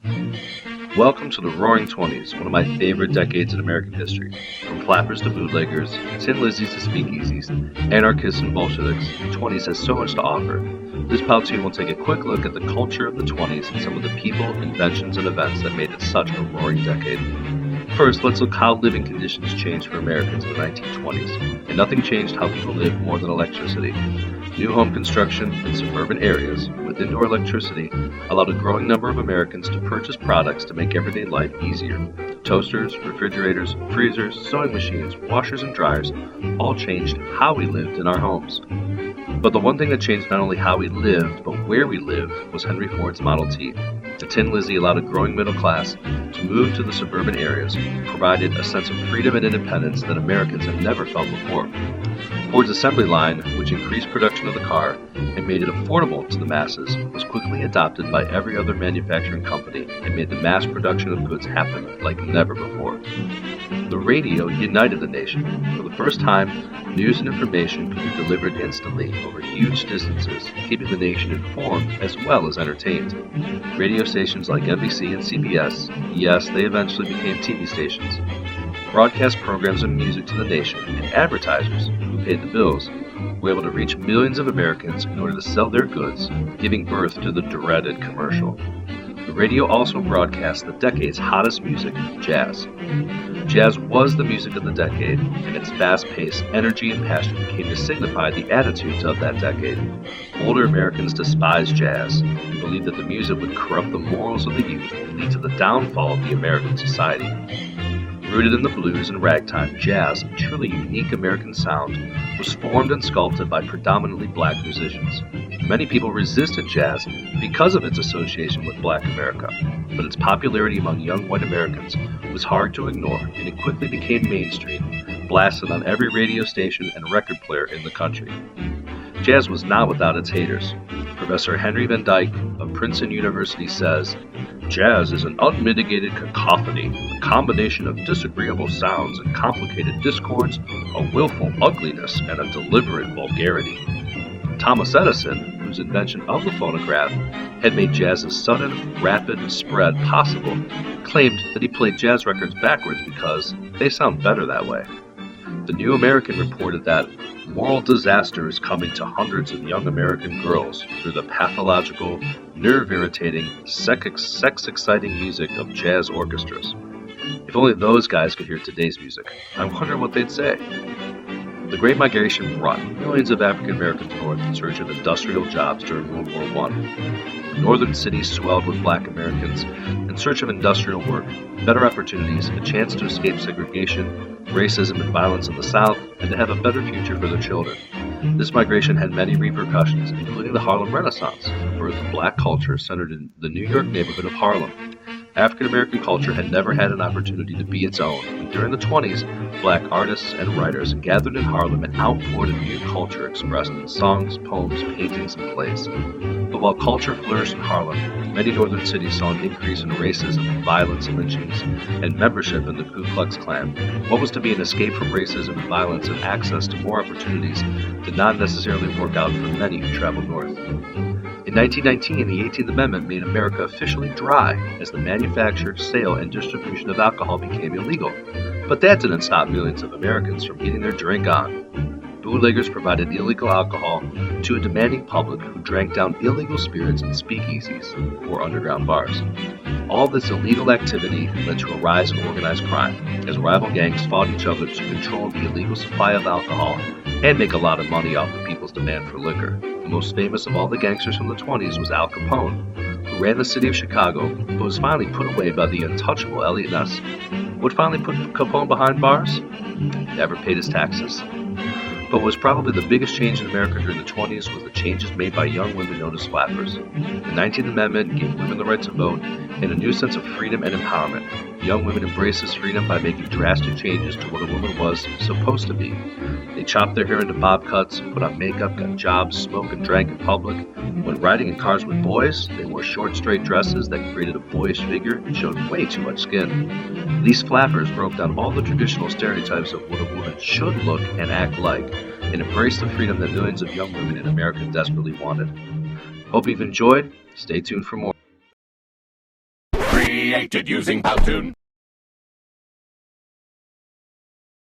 Welcome to the Roaring Twenties, one of my favorite decades in American history. From flappers to bootleggers, Tin Lizzies to speakeasies, anarchists and Bolsheviks, the 20s has so much to offer. This Powtoon will take a quick look at the culture of the 20s and some of the people, inventions, and events that made it such a roaring decade. First, let's look how living conditions changed for Americans in the 1920s, and nothing changed how people lived more than electricity. New home construction in suburban areas with indoor electricity allowed a growing number of Americans to purchase products to make everyday life easier. Toasters, refrigerators, freezers, sewing machines, washers, and dryers all changed how we lived in our homes. But the one thing that changed not only how we lived, but where we lived, was Henry Ford's Model T. The Tin Lizzie allowed a growing middle class to move to the suburban areas, provided a sense of freedom and independence that Americans had never felt before. Ford's assembly line, which increased production of the car and made it affordable to the masses, was quickly adopted by every other manufacturing company and made the mass production of goods happen like never before. The radio united the nation. For the first time, news and information could be delivered instantly over huge distances, keeping the nation informed as well as entertained. Radio stations like NBC and CBS, yes, they eventually became TV stations, broadcast programs and music to the nation, and advertisers, who paid the bills, were able to reach millions of Americans in order to sell their goods, giving birth to the dreaded commercial. The radio also broadcast the decade's hottest music, jazz. Jazz was the music of the decade, and its fast-paced energy and passion came to signify the attitudes of that decade. Older Americans despised jazz and believed that the music would corrupt the morals of the youth and lead to the downfall of the American society. Rooted in the blues and ragtime, jazz, a truly unique American sound, was formed and sculpted by predominantly black musicians. Many people resisted jazz because of its association with Black America, but its popularity among young white Americans was hard to ignore, and it quickly became mainstream, blasted on every radio station and record player in the country. Jazz was not without its haters. Professor Henry Van Dyke of Princeton University says, "Jazz is an unmitigated cacophony, a combination of disagreeable sounds and complicated discords, a willful ugliness and a deliberate vulgarity." Thomas Edison, whose invention of the phonograph had made jazz's sudden, rapid spread possible, claimed that he played jazz records backwards because they sound better that way. The New American reported that moral disaster is coming to hundreds of young American girls through the pathological, nerve-irritating, sex-exciting music of jazz orchestras. If only those guys could hear today's music, I wonder what they'd say. The Great Migration brought millions of African Americans north in search of industrial jobs during World War I. Northern cities swelled with Black Americans in search of industrial work, better opportunities, a chance to escape segregation, racism and violence in the South, and to have a better future for their children. This migration had many repercussions, including the Harlem Renaissance, a birth of Black culture centered in the New York neighborhood of Harlem. African American culture had never had an opportunity to be its own, and during the 20s, Black artists and writers gathered in Harlem and outpoured a new culture expressed in songs, poems, paintings, and plays. But while culture flourished in Harlem, many northern cities saw an increase in racism, violence, lynchings, and membership in the Ku Klux Klan. What was to be an escape from racism and violence and access to more opportunities did not necessarily work out for many who traveled north. In 1919, the 18th Amendment made America officially dry as the manufacture, sale, and distribution of alcohol became illegal. But that didn't stop millions of Americans from getting their drink on. Bootleggers provided illegal alcohol to a demanding public who drank down illegal spirits in speakeasies or underground bars. All this illegal activity led to a rise in organized crime, as rival gangs fought each other to control the illegal supply of alcohol and make a lot of money off the people's demand for liquor. The most famous of all the gangsters from the 20s was Al Capone, who ran the city of Chicago, but was finally put away by the untouchable Elliot Ness. What finally put Capone behind bars? Never paid his taxes. But what was probably the biggest change in America during the 20s was the changes made by young women known as flappers. The 19th Amendment gave women the right to vote and a new sense of freedom and empowerment. Young women embraced this freedom by making drastic changes to what a woman was supposed to be. They chopped their hair into bob cuts, put on makeup, got jobs, smoked and drank in public. When riding in cars with boys, they wore short, straight dresses that created a boyish figure and showed way too much skin. These flappers broke down all the traditional stereotypes of what a woman should look and act like, and embraced the freedom that millions of young women in America desperately wanted. Hope you've enjoyed. Stay tuned for more. created using Powtoon.